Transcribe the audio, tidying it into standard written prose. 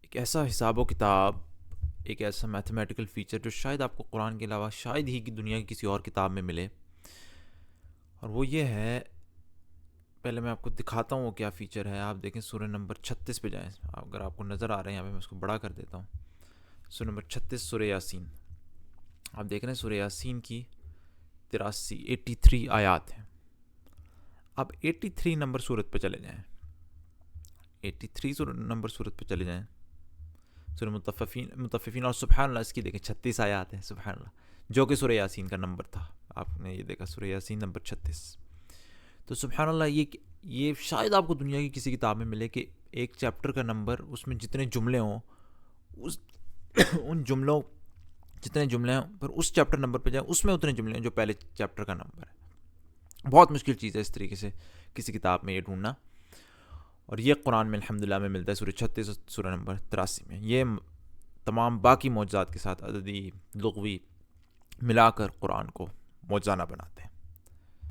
ایک ایسا حساب و کتاب، ایک ایسا میتھمیٹیکل فیچر جو شاید آپ کو قرآن کے علاوہ شاید ہی کی دنیا کی کسی اور کتاب میں ملے، اور وہ یہ ہے، پہلے میں آپ کو دکھاتا ہوں وہ کیا فیچر ہے. آپ دیکھیں سورہ نمبر 36 پہ جائیں. اگر آپ کو نظر آ رہے ہیں یہاں پہ، میں اس کو بڑا کر دیتا ہوں. سورہ نمبر 36 سورہ یاسین. آپ دیکھ رہے ہیں سورہ یاسین کی 83 آیات ہیں. اب 83 نمبر صورت پہ چلے جائیں. 83 نمبر صورت پہ چلے جائیں. سورہ مطففین اور سبحان اللہ اس کی دیکھیں 36 آیات ہیں. سبحان اللہ، جو کہ سورہ یاسین کا نمبر تھا. آپ نے یہ دیکھا سورہ یاسین نمبر 36. تو سبحان اللہ، یہ شاید آپ کو دنیا کی کسی کتاب میں ملے کہ ایک چیپٹر کا نمبر، اس میں جتنے جملے ہوں، اس ان جملوں جتنے جملے ہیں پھر اس چیپٹر نمبر پہ جائیں، اس میں اتنے جملے ہیں جو پہلے چیپٹر کا نمبر ہے. بہت مشکل چیز ہے اس طریقے سے کسی کتاب میں یہ ڈھونڈنا، اور یہ قرآن میں الحمدللہ میں ملتا ہے سورہ 36 اور سورہ نمبر 83 میں. یہ تمام باقی معجزات کے ساتھ عددی لغوی ملا کر قرآن کو معجزانہ بناتے ہیں.